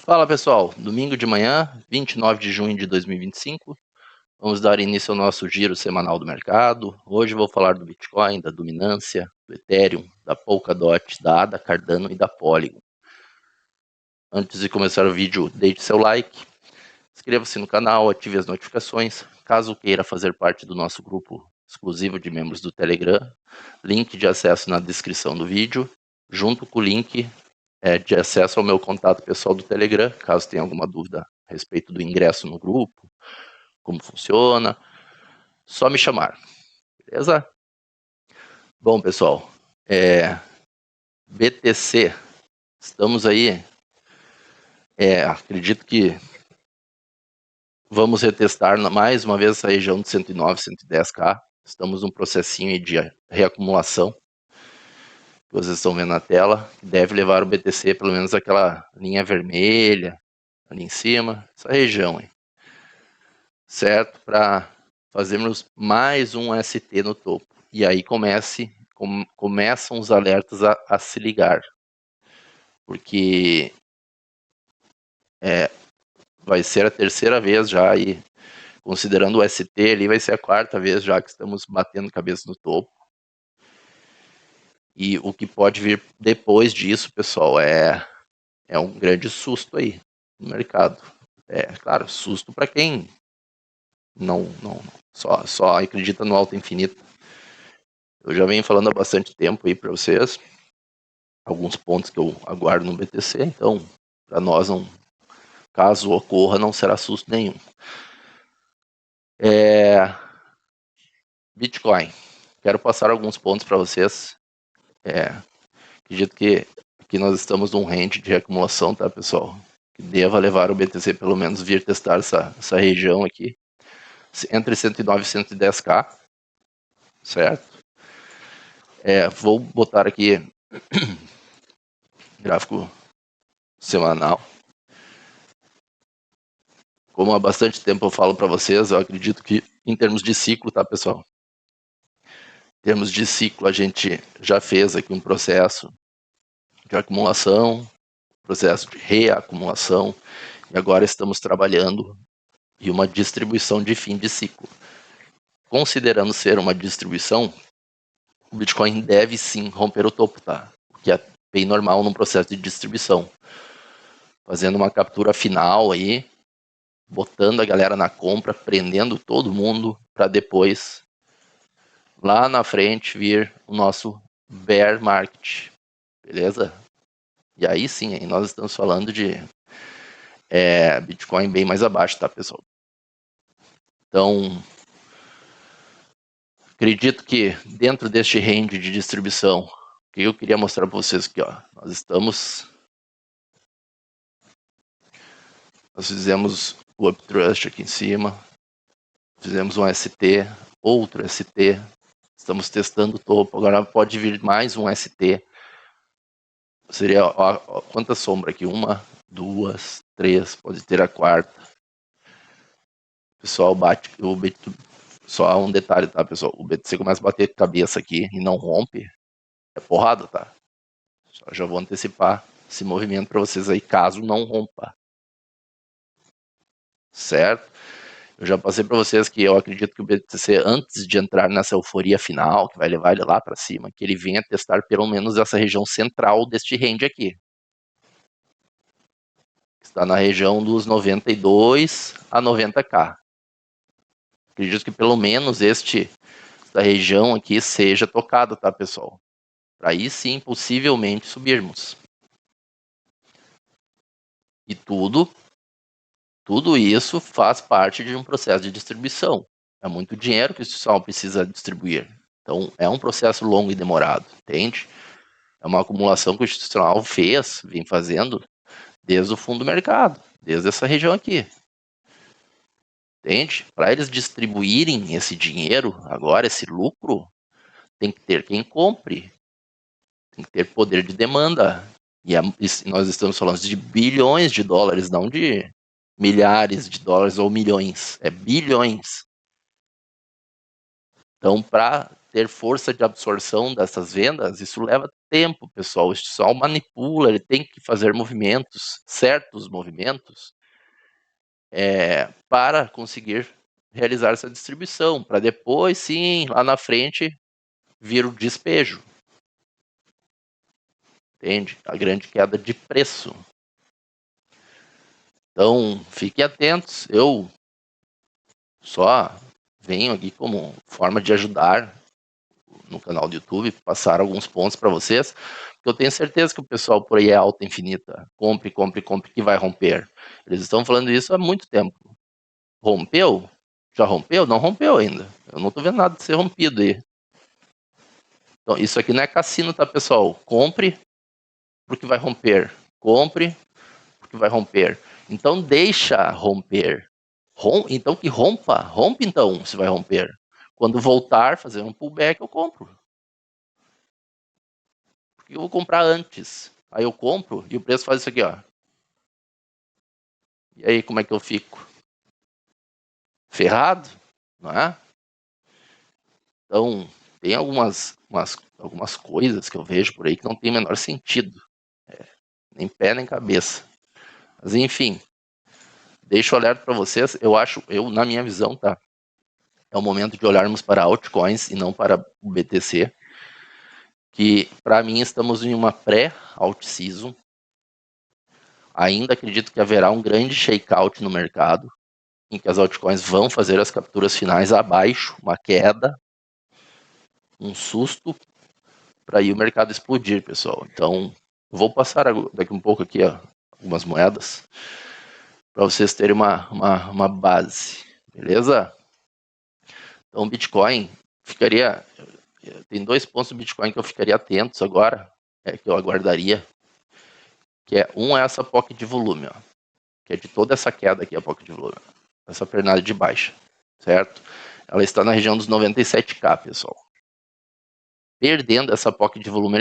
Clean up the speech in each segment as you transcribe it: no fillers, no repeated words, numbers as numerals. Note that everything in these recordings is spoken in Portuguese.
Fala pessoal, domingo de manhã, 29 de junho de 2025, vamos dar início ao nosso giro semanal do mercado. Hoje vou falar do Bitcoin, da dominância, do Ethereum, da Polkadot, da ADA, Cardano e da Polygon. Antes de começar o vídeo, deixe seu like, inscreva-se no canal, ative as notificações. Caso queira fazer parte do nosso grupo exclusivo de membros do Telegram, link de acesso na descrição do vídeo, junto com o link de acesso ao meu contato pessoal do Telegram, caso tenha alguma dúvida a respeito do ingresso no grupo, como funciona, só me chamar, beleza? Bom, pessoal, BTC, estamos aí, acredito que vamos retestar mais uma vez essa região de 109, 110k, estamos num processinho de reacumulação, que vocês estão vendo na tela, que deve levar o BTC pelo menos aquela linha vermelha, ali em cima, essa região aí, certo? Para fazermos mais um ST no topo. E aí começam os alertas a se ligar. Porque vai ser a terceira vez já, e considerando o ST ali, vai ser a quarta vez já que estamos batendo cabeça no topo. E o que pode vir depois disso, pessoal, é um grande susto aí no mercado. Claro, susto para quem não só acredita no alto infinito. Eu já venho falando há bastante tempo aí para vocês alguns pontos que eu aguardo no BTC, então para nós não, caso ocorra, não será susto nenhum. Bitcoin, quero passar alguns pontos para vocês. Acredito que nós estamos num range de acumulação, tá, pessoal? Que deva levar o BTC pelo menos vir testar essa região aqui entre 109 e 110k, certo? Vou botar aqui gráfico semanal. Como há bastante tempo eu falo para vocês, eu acredito que em termos de ciclo, tá, pessoal? Em termos de ciclo, a gente já fez aqui um processo de acumulação, processo de reacumulação, e agora estamos trabalhando em uma distribuição de fim de ciclo. Considerando ser uma distribuição, o Bitcoin deve sim romper o topo, tá? O que é bem normal num processo de distribuição. Fazendo uma captura final aí, botando a galera na compra, prendendo todo mundo, para depois, lá na frente, vir o nosso bear market, beleza? E aí sim, aí nós estamos falando de Bitcoin bem mais abaixo, tá, pessoal? Então, acredito que dentro deste range de distribuição, o que eu queria mostrar para vocês aqui, ó, nós fizemos o Uptrust aqui em cima, fizemos um ST, outro ST, estamos testando o topo, agora pode vir mais um ST, seria, ó, quanta sombra aqui, 1, 2, 3, pode ter a quarta. O pessoal bate, só um detalhe, tá, pessoal, o BTC começa a bater cabeça aqui e não rompe, é porrada, tá? Já vou antecipar esse movimento para vocês aí, caso não rompa. Certo? Eu já passei para vocês que eu acredito que o BTC, antes de entrar nessa euforia final, que vai levar ele lá para cima, que ele venha testar pelo menos essa região central deste range aqui. Está na região dos 92 a 90k. Acredito que pelo menos essa região aqui seja tocada, tá, pessoal? Para aí sim, possivelmente subirmos. E tudo isso faz parte de um processo de distribuição. É muito dinheiro que o institucional precisa distribuir. Então, é um processo longo e demorado, entende? É uma acumulação que o institucional vem fazendo desde o fundo do mercado, desde essa região aqui. Entende? Para eles distribuírem esse dinheiro, agora, esse lucro, tem que ter quem compre. Tem que ter poder de demanda. E nós estamos falando de bilhões de dólares, não de milhares de dólares ou milhões. É bilhões. Então, para ter força de absorção dessas vendas, isso leva tempo, pessoal. O institucional manipula, ele tem que fazer movimentos, certos movimentos, para conseguir realizar essa distribuição, para depois, sim, lá na frente, vir o despejo. Entende? A grande queda de preço. Então, fiquem atentos. Eu só venho aqui como forma de ajudar no canal do YouTube, passar alguns pontos para vocês, porque eu tenho certeza que o pessoal por aí é alta infinita. Compre, compre, compre, que vai romper. Eles estão falando isso há muito tempo. Rompeu? Já rompeu? Não rompeu ainda. Eu não estou vendo nada de ser rompido aí. Então, isso aqui não é cassino, tá, pessoal? Compre, porque vai romper. Compre, porque vai romper. Então, deixa romper. Então, que rompa. Rompe, então, se vai romper. Quando voltar, fazer um pullback, eu compro. Porque eu vou comprar antes. Aí eu compro e o preço faz isso aqui, ó. E aí, como é que eu fico? Ferrado, não é? Então, tem algumas coisas que eu vejo por aí que não tem o menor sentido. Nem pé, nem cabeça. Mas, enfim, deixo o alerta para vocês. Na minha visão, tá? É o momento de olharmos para altcoins e não para o BTC. Que, para mim, estamos em uma pré-alt-season. Ainda acredito que haverá um grande shakeout no mercado, em que as altcoins vão fazer as capturas finais abaixo, uma queda, um susto, para aí o mercado explodir, pessoal. Então, vou passar daqui um pouco aqui algumas moedas, para vocês terem uma base, beleza? Então, o Bitcoin ficaria... Tem 2 pontos do Bitcoin que eu ficaria atentos agora, que eu aguardaria, que é essa POC de volume, ó, que é de toda essa queda aqui, a POC de volume, essa pernada de baixa, certo? Ela está na região dos 97k, pessoal. Perdendo essa POC de volume,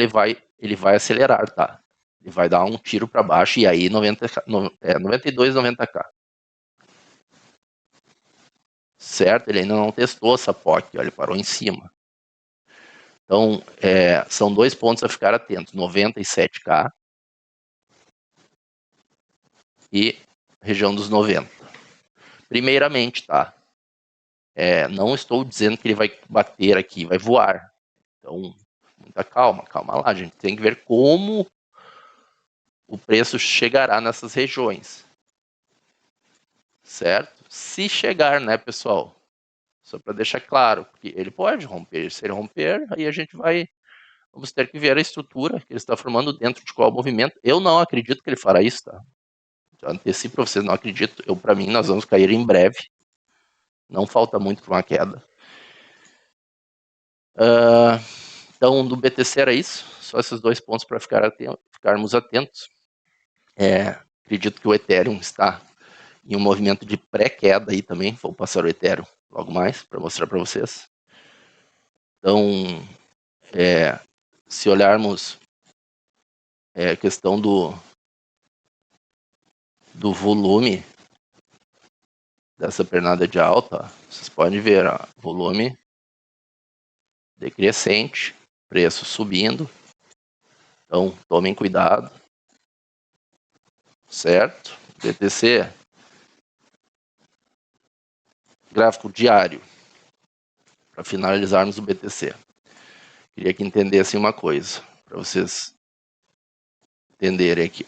ele vai acelerar, tá? Ele vai dar um tiro para baixo e aí 92, 90k. Certo? Ele ainda não testou essa POC, ó, ele parou em cima. Então, são 2 pontos a ficar atentos, 97k e região dos 90. Primeiramente, tá? Não estou dizendo que ele vai bater aqui, vai voar. Então, muita calma lá. A gente tem que ver como o preço chegará nessas regiões. Certo? Se chegar, né, pessoal? Só para deixar claro, porque ele pode romper. Se ele romper, aí vamos ter que ver a estrutura que ele está formando dentro de qual movimento. Eu não acredito que ele fará isso, tá? Já antecipo para vocês, não acredito. Para mim, nós vamos cair em breve. Não falta muito para uma queda. Então, do BTC era isso. Só esses 2 pontos para ficarmos atentos. Acredito que o Ethereum está em um movimento de pré-queda aí também. Vou passar o Ethereum logo mais para mostrar para vocês. Então, se olharmos a questão do volume dessa pernada de alta, vocês podem ver, ó, volume decrescente, preço subindo. Então, tomem cuidado. Certo? BTC, gráfico diário, para finalizarmos o BTC. Queria que entendessem uma coisa, para vocês entenderem aqui.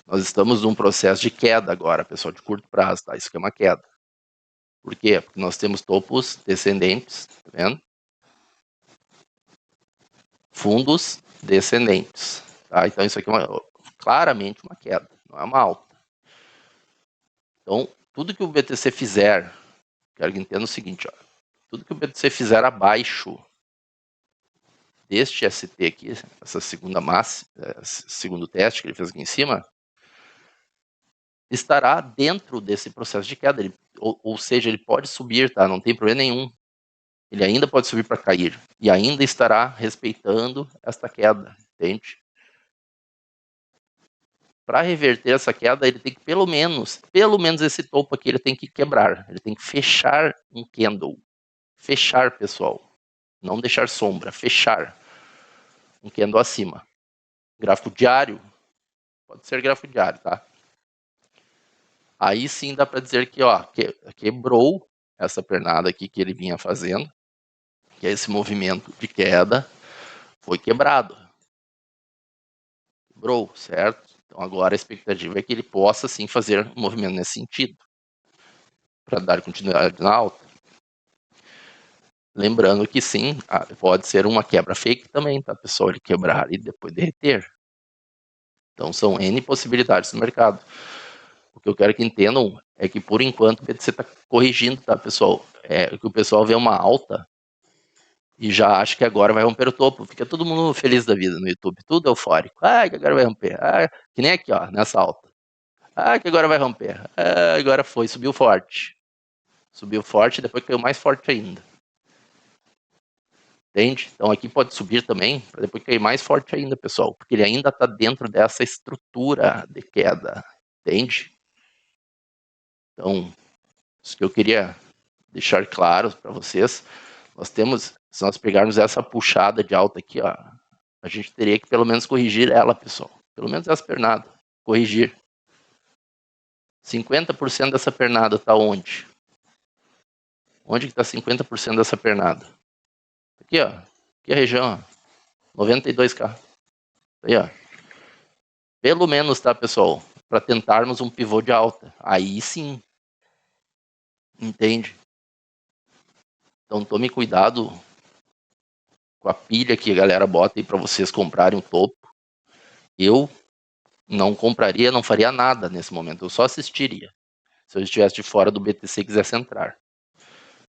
Nós estamos num processo de queda agora, pessoal, de curto prazo, tá? Isso aqui é uma queda. Por quê? Porque nós temos topos descendentes, tá vendo? Fundos descendentes, tá? Então isso aqui é claramente uma queda, não é uma alta. Então, tudo que o BTC fizer, quero que entenda o seguinte, ó, tudo que o BTC fizer abaixo deste ST aqui, essa segunda massa, segundo teste que ele fez aqui em cima, estará dentro desse processo de queda. Ou seja, ele pode subir, tá? Não tem problema nenhum. Ele ainda pode subir para cair. E ainda estará respeitando esta queda, entende? Para reverter essa queda, ele tem que pelo menos esse topo aqui, ele tem que quebrar. Ele tem que fechar um candle. Fechar, pessoal. não deixar sombra, fechar um candle acima. Gráfico diário, pode ser gráfico diário, tá? Aí sim dá para dizer que, ó, quebrou essa pernada aqui que ele vinha fazendo, que é esse movimento de queda, foi quebrado. Quebrou, certo? Então agora a expectativa é que ele possa sim fazer um movimento nesse sentido, para dar continuidade na alta. Lembrando que sim, pode ser uma quebra fake também, tá, pessoal? Ele quebrar e depois derreter. Então são N possibilidades no mercado. O que eu quero que entendam é que por enquanto o BTC está corrigindo, tá, pessoal? É que o pessoal vê uma alta e já acha que agora vai romper o topo. Fica todo mundo feliz da vida no YouTube, tudo eufórico. Ah, que agora vai romper. Ah, que nem aqui, ó, nessa alta. Ah, que agora vai romper. Ah, agora foi, subiu forte. Subiu forte e depois caiu mais forte ainda. Entende? Então aqui pode subir também, para depois cair mais forte ainda, pessoal, porque ele ainda está dentro dessa estrutura de queda, entende? Então, isso que eu queria deixar claro para vocês, nós temos, se nós pegarmos essa puxada de alta aqui, ó, a gente teria que pelo menos corrigir ela, pessoal, pelo menos essa pernada, corrigir. 50% dessa pernada está onde? Onde que está 50% dessa pernada? Aqui, ó, aqui a região, ó, 92K. Aí, ó. Pelo menos, tá, pessoal? Para tentarmos um pivô de alta. Aí sim. Entende? Então tome cuidado com a pilha que a galera bota aí para vocês comprarem um topo. Eu não compraria, não faria nada nesse momento. Eu só assistiria. Se eu estivesse de fora do BTC e quisesse entrar.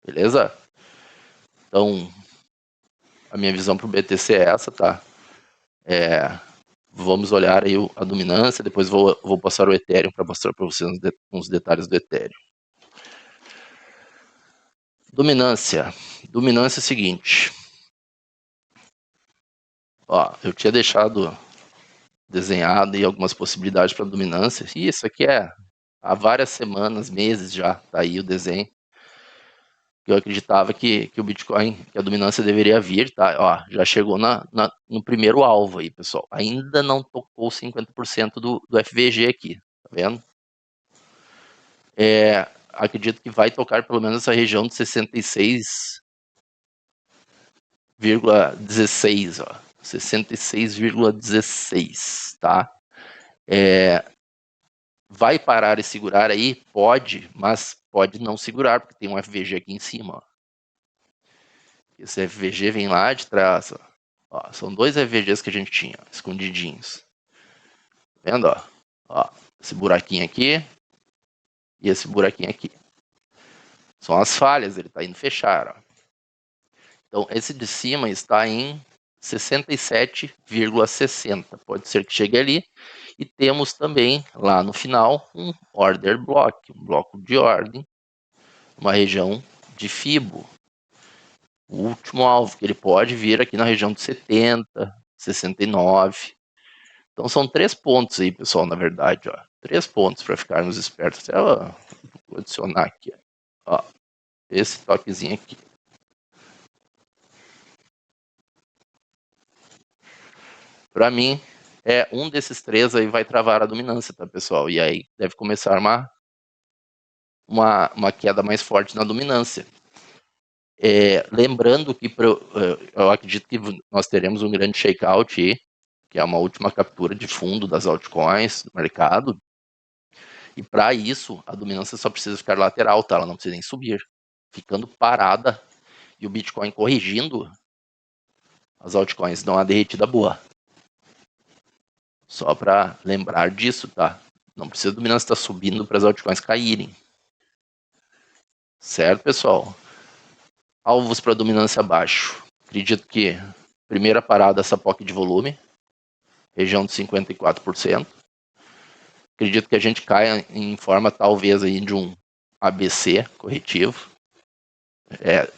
Beleza? Então, a minha visão para o BTC é essa, tá? Vamos olhar aí a dominância, depois vou passar o Ethereum para mostrar para vocês uns detalhes do Ethereum. Dominância. Dominância é o seguinte. Ó, eu tinha deixado desenhado aí algumas possibilidades para dominância. E isso aqui é há várias semanas, meses já, tá aí o desenho. Eu acreditava que o Bitcoin, que a dominância deveria vir, tá? Ó, já chegou no primeiro alvo aí, pessoal. Ainda não tocou 50% do FVG aqui, tá vendo? Acredito que vai tocar pelo menos essa região de 66,16, ó. 66,16, tá? Vai parar e segurar aí? Pode, mas pode não segurar, porque tem um FVG aqui em cima, ó. Esse FVG vem lá de trás, ó. Ó, são dois FVGs que a gente tinha, escondidinhos. Tá vendo, ó? Ó, esse buraquinho aqui e esse buraquinho aqui. São as falhas, ele tá indo fechar, ó. Então, esse de cima está em 67,60. Pode ser que chegue ali. E temos também, lá no final, um order block, um bloco de ordem, uma região de FIBO. O último alvo, que ele pode vir aqui na região de 70, 69. Então, são 3 pontos aí, pessoal, na verdade, ó. 3 pontos para ficarmos espertos. Vou adicionar aqui, ó. Esse toquezinho aqui. Para mim, um desses 3 aí vai travar a dominância, tá, pessoal? E aí deve começar uma queda mais forte na dominância. Lembrando que eu acredito que nós teremos um grande shakeout aí, que é uma última captura de fundo das altcoins do mercado. E para isso, a dominância só precisa ficar lateral, tá? Ela não precisa nem subir. Ficando parada e o Bitcoin corrigindo, as altcoins dão uma derretida boa. Só para lembrar disso, tá? Não precisa a dominância estar subindo para as altcoins caírem. Certo, pessoal? Alvos para dominância abaixo. Acredito que primeira parada essa POC de volume, região de 54%. Acredito que a gente caia em forma talvez aí de um ABC corretivo.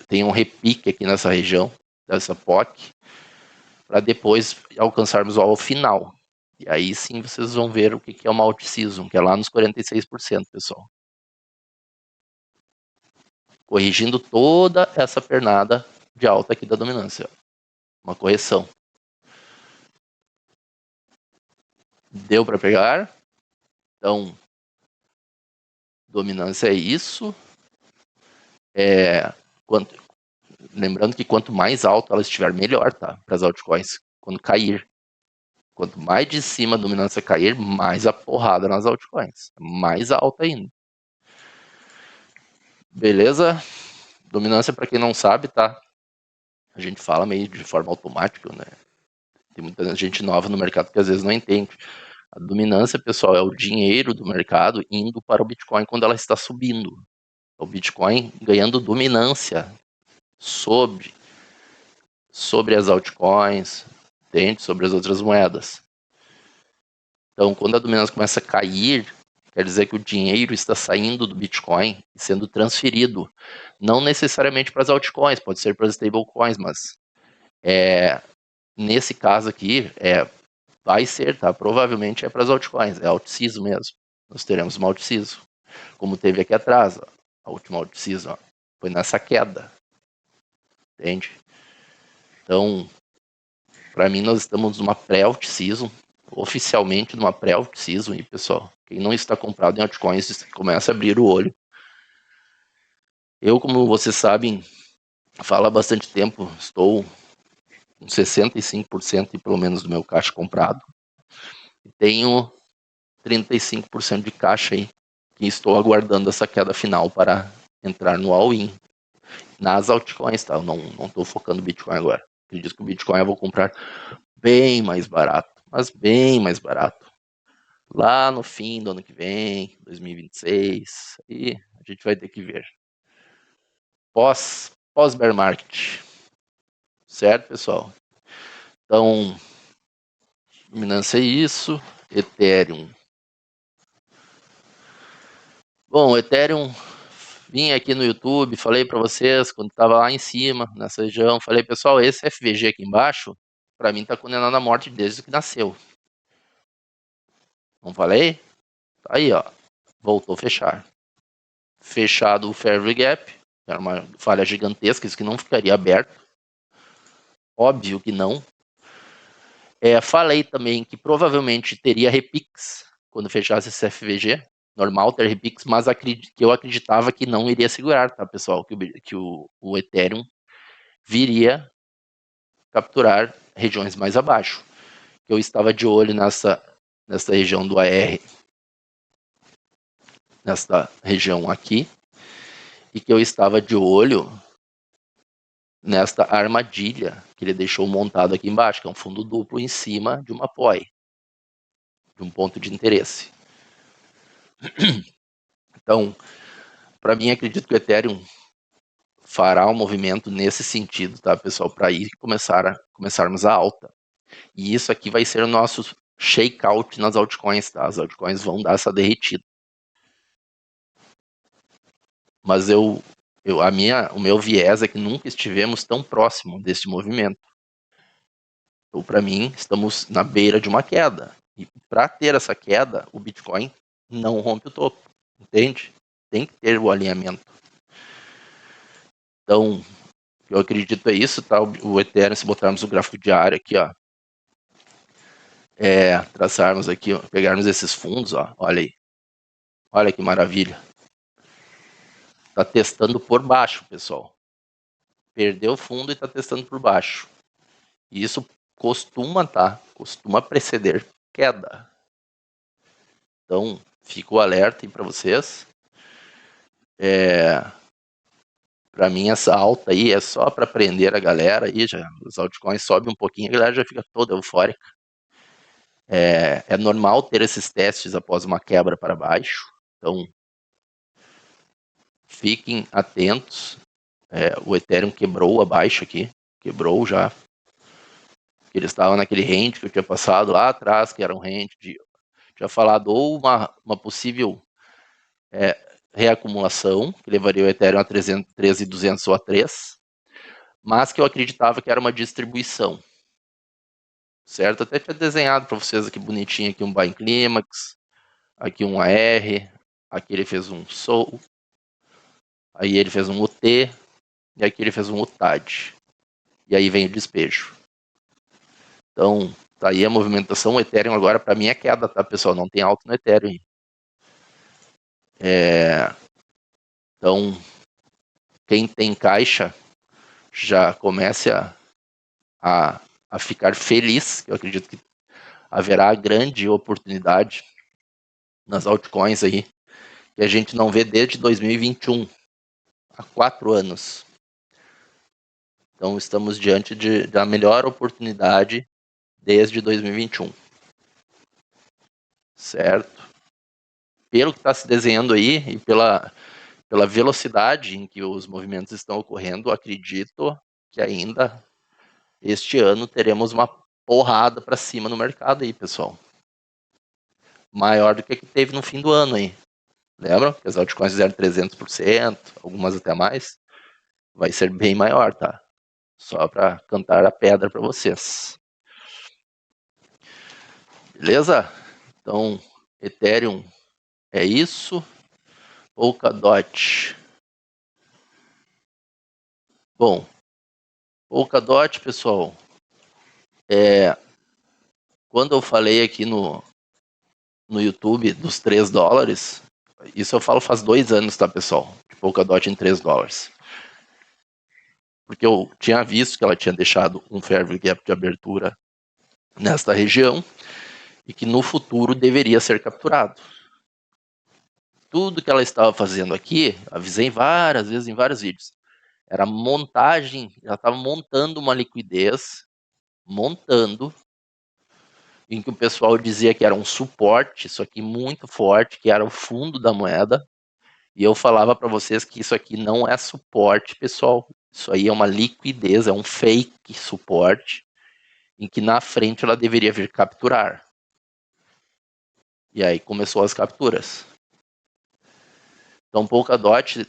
Tem um repique aqui nessa região dessa POC, para depois alcançarmos o alvo final. E aí sim vocês vão ver o que é o Multisystem, que é lá nos 46%, pessoal. Corrigindo toda essa pernada de alta aqui da dominância. Uma correção. Deu para pegar? Então, dominância é isso. Lembrando que quanto mais alto ela estiver, melhor, tá? Para as altcoins. Quando cair. Quanto mais de cima a dominância cair, mais a porrada nas altcoins. Mais alta ainda. Beleza? Dominância, para quem não sabe, tá? A gente fala meio de forma automática, né? Tem muita gente nova no mercado que às vezes não entende. A dominância, pessoal, é o dinheiro do mercado indo para o Bitcoin quando ela está subindo. O Bitcoin ganhando dominância sobre as altcoins, entende? Sobre as outras moedas. Então, quando a dominância começa a cair, quer dizer que o dinheiro está saindo do Bitcoin e sendo transferido. Não necessariamente para as altcoins, pode ser para as stablecoins, mas nesse caso aqui, vai ser, tá? Provavelmente é para as altcoins, é alt-season mesmo. Nós teremos uma alt-season, como teve aqui atrás, ó, a última alt-season, ó, foi nessa queda, entende? Então, para mim, nós estamos numa pré-alt-season, oficialmente numa pré-alt-season, e pessoal, quem não está comprado em altcoins, começa a abrir o olho. Eu, como vocês sabem, falo há bastante tempo, estou com 65% pelo menos do meu caixa comprado. E tenho 35% de caixa aí, que estou aguardando essa queda final para entrar no all-in nas altcoins, tá? Eu não estou focando no Bitcoin agora. Acredito que o Bitcoin eu vou comprar bem mais barato, mas bem mais barato. Lá no fim do ano que vem, 2026, e a gente vai ter que ver. Pós-bear market. Certo, pessoal? Então, dominância é isso. Ethereum. Bom, Ethereum, vim aqui no YouTube, falei para vocês, quando estava lá em cima, nessa região, falei, pessoal, esse FVG aqui embaixo, para mim tá condenado à morte desde que nasceu. Não falei? Tá aí, ó. Voltou a fechar. Fechado o Fair Value Gap, era uma falha gigantesca, isso que não ficaria aberto. Óbvio que não. Falei também que provavelmente teria repix quando fechasse esse FVG. Normal ter repix, mas que eu acreditava que não iria segurar, tá, pessoal? Que o Ethereum viria capturar regiões mais abaixo. Eu estava de olho nessa região do AR, nesta região aqui, e que eu estava de olho nesta armadilha que ele deixou montado aqui embaixo, que é um fundo duplo em cima de uma POI, de um ponto de interesse. Então, para mim, acredito que o Ethereum fará um movimento nesse sentido, tá, pessoal, para aí começarmos a alta. E isso aqui vai ser o nosso shakeout nas altcoins, tá? As altcoins vão dar essa derretida. Mas o meu viés é que nunca estivemos tão próximo desse movimento. Então, para mim, estamos na beira de uma queda. E para ter essa queda, o Bitcoin não rompe o topo, entende? Tem que ter o alinhamento. Então, eu acredito é isso, tá? O Ethereum, se botarmos o gráfico diário aqui, ó, traçarmos aqui, ó, pegarmos esses fundos, ó, olha aí. Olha que maravilha. Tá testando por baixo, pessoal. Perdeu o fundo e tá testando por baixo. E isso costuma preceder queda. Então, fica o alerta aí para vocês. Para mim, essa alta aí é só para prender a galera aí, já os altcoins sobem um pouquinho, a galera já fica toda eufórica. É normal ter esses testes após uma quebra para baixo, então fiquem atentos. O Ethereum quebrou abaixo aqui, quebrou já. Ele estava naquele range que eu tinha passado lá atrás, que era um range de, tinha falado, ou uma possível reacumulação, que levaria o Ethereum a 13.200 ou a 3, mas que eu acreditava que era uma distribuição. Certo? Até tinha desenhado para vocês aqui bonitinho aqui um Buying Climax, aqui um AR, aqui ele fez um SOL, aí ele fez um UT, e aqui ele fez um UTAD. e aí vem o despejo. Então, tá aí a movimentação. O Ethereum agora, para mim, é queda, tá, pessoal? Não tem alta no Ethereum. Então, quem tem caixa já comece a ficar feliz. Eu acredito que haverá grande oportunidade nas altcoins aí, que a gente não vê desde 2021, há 4 anos. Então, estamos diante da melhor oportunidade desde 2021. Certo? Pelo que está se desenhando aí e pela velocidade em que os movimentos estão ocorrendo, acredito que ainda este ano teremos uma porrada para cima no mercado aí, pessoal. Maior do que teve no fim do ano aí. Lembram? Que as altcoins fizeram 300%, algumas até mais. Vai ser bem maior, tá? Só para cantar a pedra para vocês. Beleza? Então, Ethereum é isso. Polkadot. Bom, Polkadot, pessoal, quando eu falei aqui no YouTube dos 3 dólares, isso eu falo faz 2 anos, tá, pessoal? De Polkadot em 3 dólares. Porque eu tinha visto que ela tinha deixado um fair value gap de abertura nesta região e que no futuro deveria ser capturado. Tudo que ela estava fazendo aqui, avisei várias vezes em vários vídeos, era montagem, ela estava montando uma liquidez, em que o pessoal dizia que era um suporte, isso aqui muito forte, que era o fundo da moeda, e eu falava para vocês que isso aqui não é suporte, pessoal, isso aí é uma liquidez, é um fake suporte, em que na frente ela deveria vir capturar. E aí começou as capturas. Então Polkadot,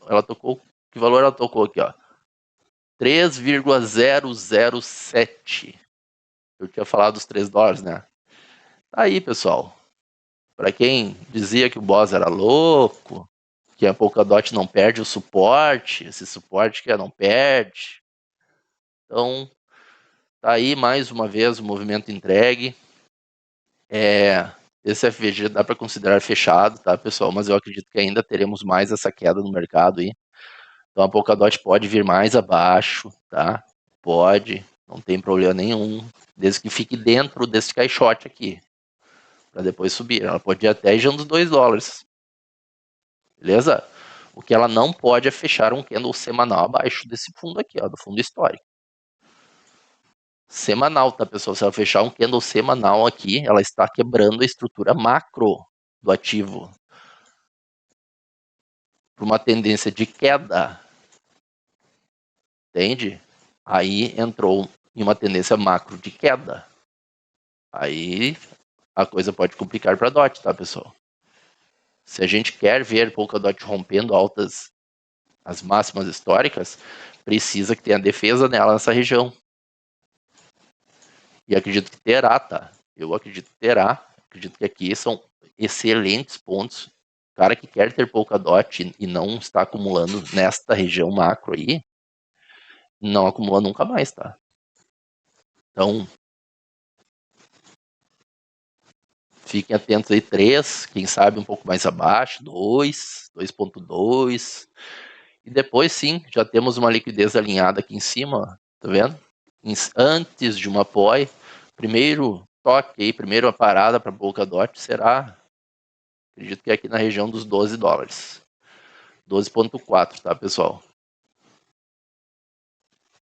ela tocou, que valor ela tocou aqui, ó? 3,007. Eu tinha falado dos 3 dólares, né? Tá aí, pessoal. Para quem dizia que o boss era louco, que a Polkadot não perde o suporte, esse suporte que ela não perde. Então, tá aí mais uma vez o movimento entregue. Esse FVG dá para considerar fechado, tá, pessoal? Mas eu acredito que ainda teremos mais essa queda no mercado aí. Então a Polkadot pode vir mais abaixo, tá? Pode, não tem problema nenhum, desde que fique dentro desse caixote aqui, para depois subir. Ela pode ir até já nos 2 dólares. Beleza? O que ela não pode é fechar um candle semanal abaixo desse fundo aqui, ó, do fundo histórico. Semanal, tá, pessoal? Se ela fechar um candle semanal aqui, ela está quebrando a estrutura macro do ativo por uma tendência de queda. Entende? Aí entrou em uma tendência macro de queda. Aí a coisa pode complicar para a DOT, tá, pessoal? Se a gente quer ver Polkadot rompendo altas, as máximas históricas, precisa que tenha defesa nela nessa região. E acredito que terá, tá? Eu acredito que terá. Acredito que aqui são excelentes pontos. O cara que quer ter Polkadot e não está acumulando nesta região macro aí, não acumula nunca mais, tá? Então, fiquem atentos aí, 3, quem sabe um pouco mais abaixo, 2, 2.2. E depois sim, já temos uma liquidez alinhada aqui em cima, tá vendo? Antes de uma POI, primeiro toque aí, primeira parada para Polkadot será, acredito que é aqui na região dos 12 dólares. 12.4, tá, pessoal?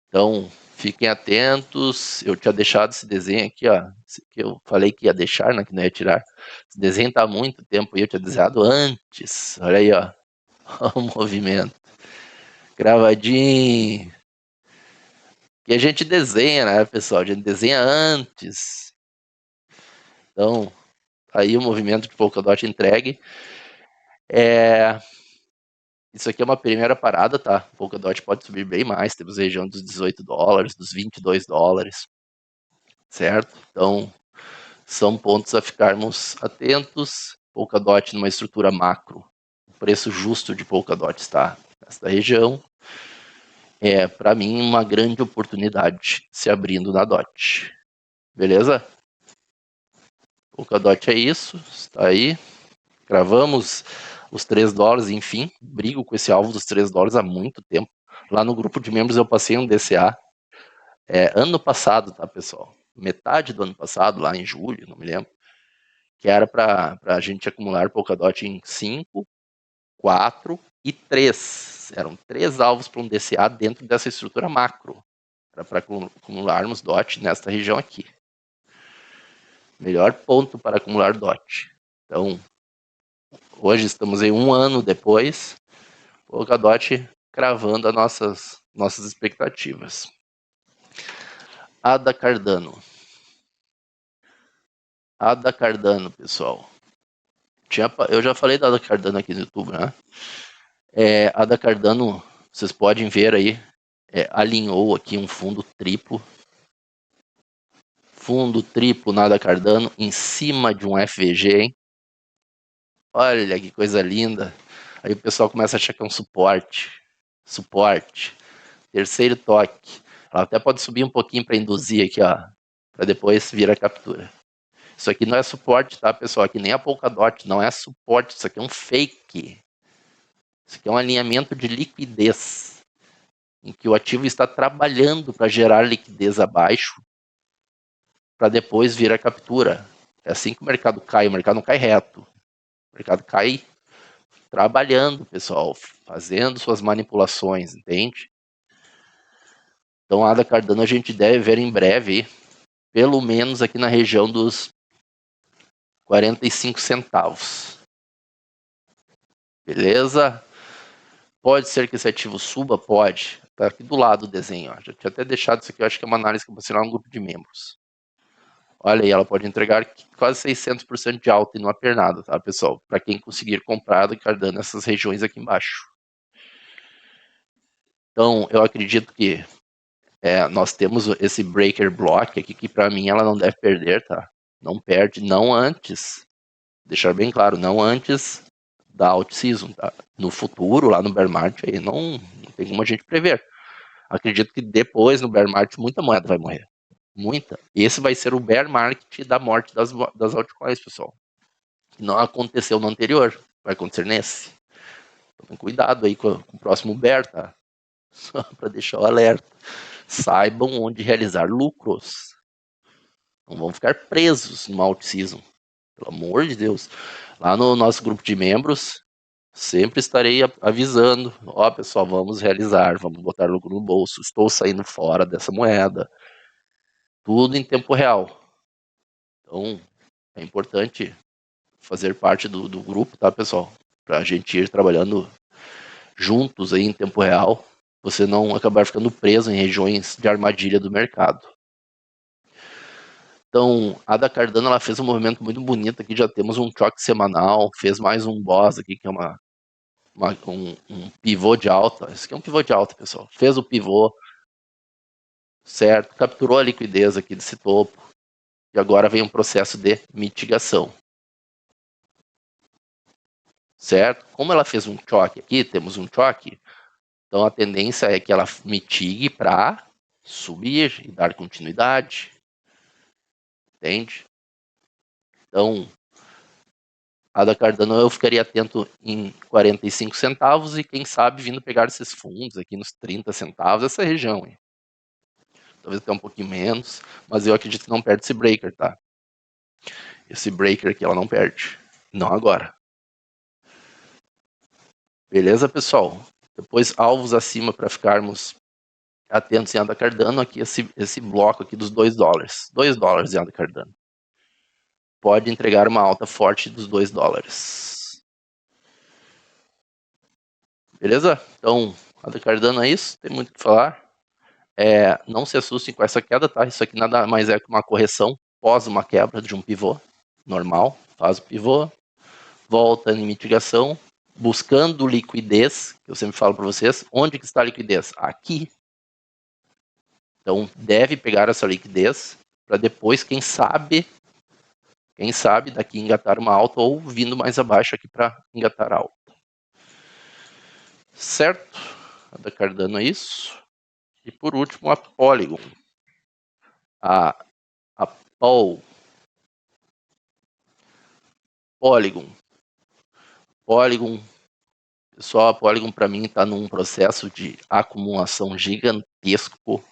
Então, fiquem atentos. Eu tinha deixado esse desenho aqui, ó. Esse que eu falei que ia deixar, né? Que não ia tirar. Esse desenho tá há muito tempo e eu tinha desenhado antes. Olha aí, ó. O movimento. Gravadinho. Que a gente desenha, né, pessoal? A gente desenha antes. Então, aí o movimento de Polkadot entregue. Isso aqui é uma primeira parada, tá? O Polkadot pode subir bem mais. Temos a região dos 18 dólares, dos 22 dólares. Certo? Então, são pontos a ficarmos atentos. Polkadot numa estrutura macro. O preço justo de Polkadot está nesta região. é, para mim, uma grande oportunidade se abrindo na DOT. Beleza? Polkadot é isso, está aí. Gravamos os $3, enfim, brigo com esse alvo dos $3 há muito tempo. Lá no grupo de membros eu passei um DCA ano passado, tá, pessoal? Metade do ano passado, lá em julho, não me lembro, que era para a gente acumular Polkadot em 5, 4 e 3. Eram 3 alvos para um DCA dentro dessa estrutura macro, para acumularmos DOT nesta região aqui. Melhor ponto para acumular DOT. Então, hoje estamos em 1 ano depois, Polkadot cravando as nossas expectativas. Ada Cardano. Ada Cardano, pessoal. Eu já falei da Ada Cardano aqui no YouTube, né? A Ada Cardano, vocês podem ver aí, alinhou aqui um fundo triplo. Fundo triplo na Ada Cardano em cima de um FVG, hein? Olha que coisa linda. Aí o pessoal começa a achar que é um suporte. Suporte. Terceiro toque. Ela até pode subir um pouquinho para induzir aqui, ó. Para depois vir a captura. Isso aqui não é suporte, tá, pessoal? Aqui nem a Polkadot, não é suporte. Isso aqui é um fake. Isso aqui é um alinhamento de liquidez. Em que o ativo está trabalhando para gerar liquidez abaixo. Para depois vir a captura. É assim que o mercado cai. O mercado não cai reto. O mercado cai trabalhando, pessoal, fazendo suas manipulações, entende? Então a Ada Cardano a gente deve ver em breve, pelo menos aqui na região dos 45 centavos. Beleza? Pode ser que esse ativo suba? Pode. Tá aqui do lado do desenho, ó. Já tinha até deixado isso aqui, eu acho que é uma análise que eu vou ensinar no grupo de membros. Olha aí, ela pode entregar quase 600% de alta em uma pernada, tá, pessoal? Para quem conseguir comprar Ada Cardano nessas regiões aqui embaixo. Então, eu acredito que nós temos esse breaker block aqui, que para mim ela não deve perder, tá? Não perde, não antes, deixar bem claro, não antes da alt season, tá? No futuro, lá no bear market, aí não tem como a gente prever. Acredito que depois, no bear market, muita moeda vai morrer. Muita. Esse vai ser o bear market da morte das altcoins, pessoal. Não aconteceu no anterior, vai acontecer nesse. Então, cuidado aí com o próximo bear, tá? Só para deixar o alerta. Saibam onde realizar lucros. Não vão ficar presos numa out-season. Pelo amor de Deus. Lá no nosso grupo de membros, sempre estarei avisando. Ó, pessoal, vamos realizar, vamos botar lucro no bolso. Estou saindo fora dessa moeda. Tudo em tempo real. Então, é importante fazer parte do grupo, tá, pessoal? Para a gente ir trabalhando juntos aí em tempo real. Você não acabar ficando preso em regiões de armadilha do mercado. Então, a Ada Cardano ela fez um movimento muito bonito aqui, já temos um choque semanal, fez mais um boss aqui, que é um pivô de alta. Esse aqui é um pivô de alta, pessoal. Fez o pivô, certo? Capturou a liquidez aqui desse topo. E agora vem um processo de mitigação. Certo? Como ela fez um choque aqui, temos um choque, então a tendência é que ela mitigue para subir e dar continuidade. Entende? Então, a da Cardano eu ficaria atento em 45 centavos e quem sabe vindo pegar esses fundos aqui nos 30 centavos, essa região. Hein? Talvez até um pouquinho menos, mas eu acredito que não perde esse breaker, tá? Esse breaker aqui ela não perde. Não agora. Beleza, pessoal? Depois alvos acima para ficarmos atentos em Ada Cardano, aqui esse bloco aqui dos $2. $2 em Ada Cardano. Pode entregar uma alta forte dos $2. Beleza? Então, Ada Cardano é isso, tem muito o que falar. Não se assustem com essa queda, tá? Isso aqui nada mais é que uma correção pós uma quebra de um pivô normal. Faz o pivô, volta em mitigação, buscando liquidez, que eu sempre falo para vocês. Onde que está a liquidez? Aqui. Então, deve pegar essa liquidez para depois, quem sabe, daqui engatar uma alta ou vindo mais abaixo aqui para engatar alta. Certo? A da Cardano é isso. E por último, a Polygon. A Polygon. Pessoal, a Polygon para mim está num processo de acumulação gigantesco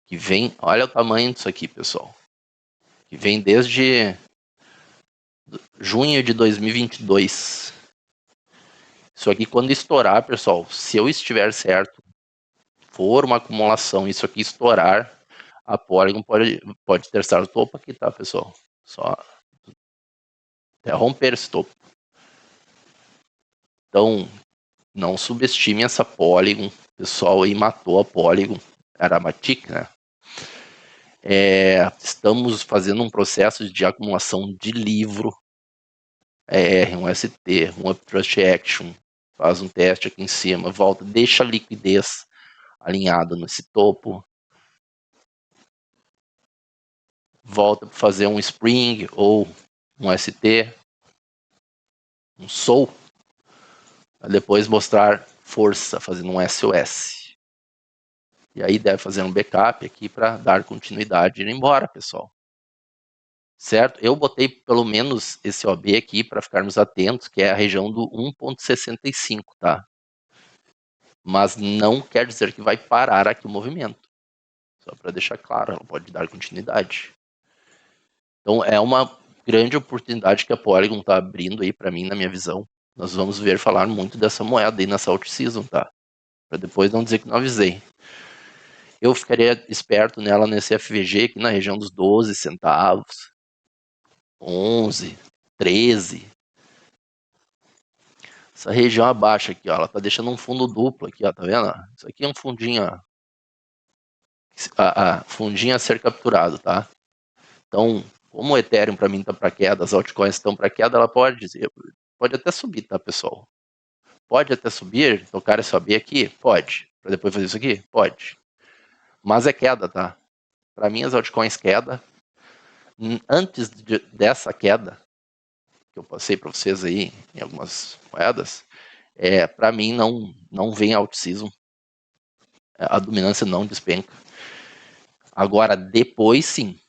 que vem, olha o tamanho disso aqui, pessoal, que vem desde junho de 2022. Isso aqui quando estourar, pessoal, se eu estiver certo, for uma acumulação, isso aqui estourar, a Polygon pode testar o topo aqui, tá, pessoal? Só até romper esse topo. Então, não subestime essa Polygon. O pessoal aí matou a Polygon. Era a Matic, né? Estamos fazendo um processo de acumulação de livro. Um ST, um Uptrust Action. Faz um teste aqui em cima, volta, deixa a liquidez alinhada nesse topo. Volta para fazer um Spring ou um ST, um Soul. Depois mostrar força, fazendo um SOS. E aí deve fazer um backup aqui para dar continuidade e ir embora, pessoal. Certo? Eu botei pelo menos esse OB aqui para ficarmos atentos, que é a região do 1.65, tá? Mas não quer dizer que vai parar aqui o movimento. Só para deixar claro, ela pode dar continuidade. Então é uma grande oportunidade que a Polygon está abrindo aí para mim, na minha visão. Nós vamos ver falar muito dessa moeda aí nessa out-season, tá? Para depois não dizer que não avisei. Eu ficaria esperto nela nesse FVG aqui na região dos 12 centavos, 11, 13. Essa região abaixo aqui, ó, ela tá deixando um fundo duplo aqui, ó, tá vendo? Isso aqui é um fundinho, ó. Fundinho a ser capturado, tá? Então, como o Ethereum para mim tá para queda, as altcoins estão para queda, ela pode até subir, tá, pessoal? Pode até subir, tocar esse OB aqui? Pode. Para depois fazer isso aqui? Pode. Mas é queda, tá? Para mim, as altcoins queda. Antes dessa queda, que eu passei para vocês aí em algumas moedas, para mim não vem out-season. A dominância não despenca. Agora, depois sim.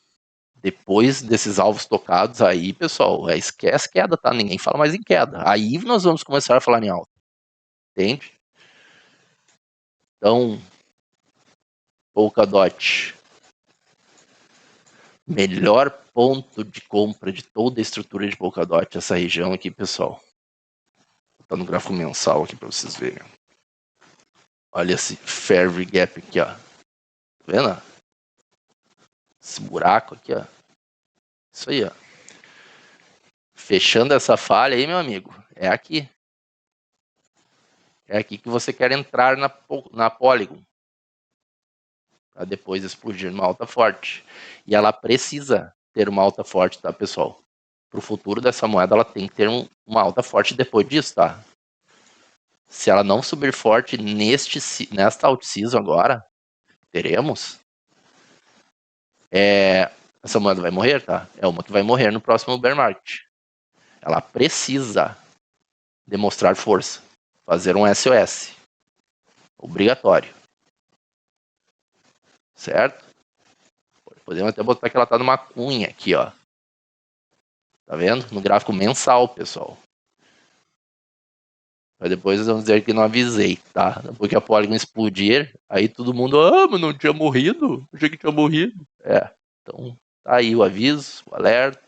Depois desses alvos tocados, aí, pessoal, esquece queda, tá? Ninguém fala mais em queda. Aí nós vamos começar a falar em alta. Entende? Então, Polkadot. Melhor ponto de compra de toda a estrutura de Polkadot, essa região aqui, pessoal. Tá no gráfico mensal aqui para vocês verem. Olha esse fair gap aqui, ó. Tá vendo? Esse buraco aqui, ó. Isso aí, ó. Fechando essa falha aí, meu amigo, é aqui. É aqui que você quer entrar na Polygon. Para depois explodir uma alta forte. E ela precisa ter uma alta forte, tá, pessoal? Para o futuro dessa moeda, ela tem que ter uma alta forte depois disso, tá? Se ela não subir forte nesta out-season agora, teremos. Essa moeda vai morrer, tá? É uma que vai morrer no próximo bear market. Ela precisa demonstrar força. Fazer um SOS. Obrigatório. Certo? Podemos até botar que ela tá numa cunha aqui, ó. Tá vendo? No gráfico mensal, pessoal. Mas depois vão dizer que não avisei, tá? Porque a Polygon explodir, aí todo mundo, mas não tinha morrido? Achei que tinha morrido. Então tá aí o aviso, o alerta.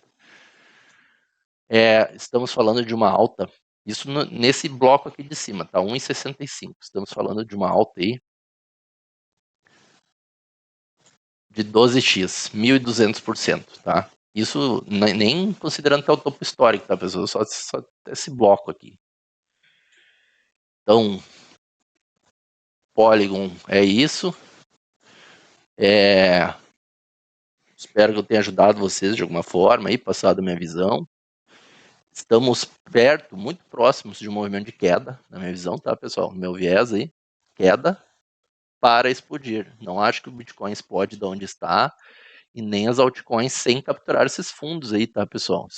Estamos falando de uma alta, isso nesse bloco aqui de cima, tá? 1,65. Estamos falando de uma alta aí de 12x, 1.200%, tá? Isso nem considerando que é o topo histórico, tá, pessoal? Só esse bloco aqui. Então, Polygon é isso. Espero que eu tenha ajudado vocês de alguma forma aí, passado a minha visão. Estamos perto, muito próximos de um movimento de queda, na minha visão, tá, pessoal? No meu viés aí, queda para explodir. Não acho que o Bitcoin explode de onde está e nem as altcoins sem capturar esses fundos aí, tá, pessoal?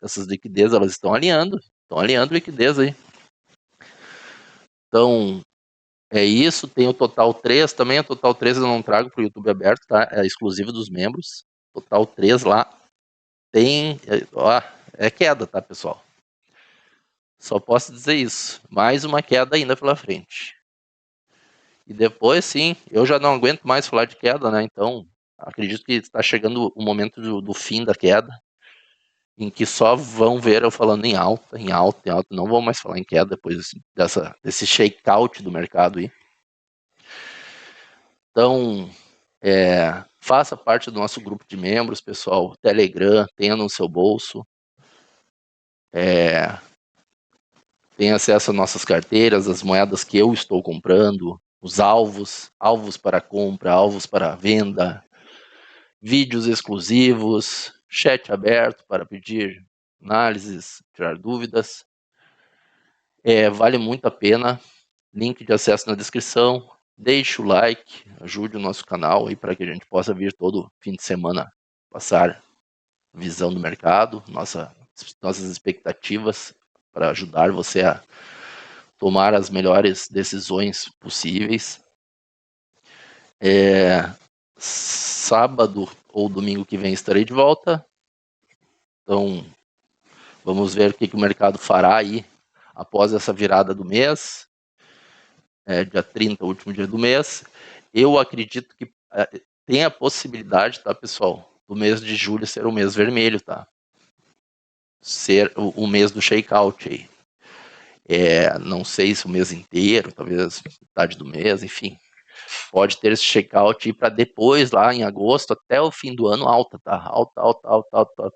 Essas liquidez, elas estão alinhando liquidez aí. Então, É isso, tem o Total 3 também. A Total 3 eu não trago para o YouTube aberto, tá? É exclusivo dos membros. Total 3 lá tem. Ó, é queda, tá, pessoal? Só posso dizer isso. Mais uma queda ainda pela frente. E depois, sim, eu já não aguento mais falar de queda, né? Então, acredito que está chegando o momento do fim da queda, em que só vão ver eu falando em alta, em alta, em alta. Não vão mais falar em queda depois desse shakeout do mercado aí. Então, faça parte do nosso grupo de membros, pessoal. Telegram, tenha no seu bolso. Tenha acesso às nossas carteiras, as moedas que eu estou comprando, os alvos para compra, alvos para venda, vídeos exclusivos, chat aberto para pedir análises, tirar dúvidas. Vale muito a pena. Link de acesso na descrição. Deixe o like, ajude o nosso canal aí para que a gente possa vir todo fim de semana passar visão do mercado, nossas expectativas para ajudar você a tomar as melhores decisões possíveis. Sábado ou domingo que vem estarei de volta. Então, vamos ver o que o mercado fará aí após essa virada do mês. Dia 30, último dia do mês. Eu acredito que tem a possibilidade, tá, pessoal, do mês de julho ser o mês vermelho, tá? Ser o mês do shakeout aí. Não sei se o mês inteiro, talvez metade do mês, enfim. Pode ter esse checkout para depois, lá em agosto, até o fim do ano, alta, tá? Alta.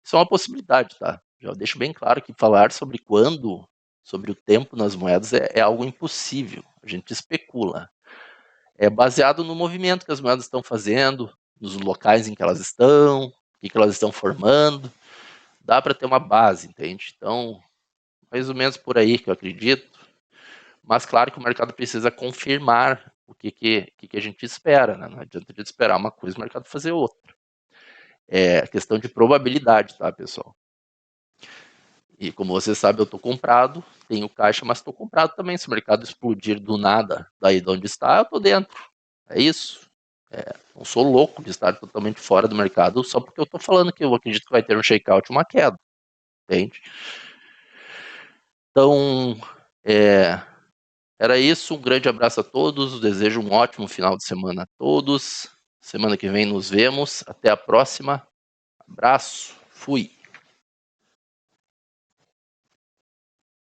Isso é uma possibilidade, tá? Já deixo bem claro que falar sobre quando, sobre o tempo nas moedas é algo impossível. A gente especula. É baseado no movimento que as moedas estão fazendo, nos locais em que elas estão, o que elas estão formando. Dá para ter uma base, entende? Então, mais ou menos por aí que eu acredito. Mas claro que o mercado precisa confirmar o que a gente espera, né? Não adianta a gente esperar uma coisa e o mercado fazer outra. É questão de probabilidade, tá, pessoal? E como você sabe, eu estou comprado, tenho caixa, mas estou comprado também. Se o mercado explodir do nada, daí de onde está, eu estou dentro. É isso. Não sou louco de estar totalmente fora do mercado só porque eu estou falando que eu acredito que vai ter um shakeout, uma queda. Entende? Então, era isso. Um grande abraço a todos. Desejo um ótimo final de semana a todos. Semana que vem nos vemos. Até a próxima. Abraço. Fui.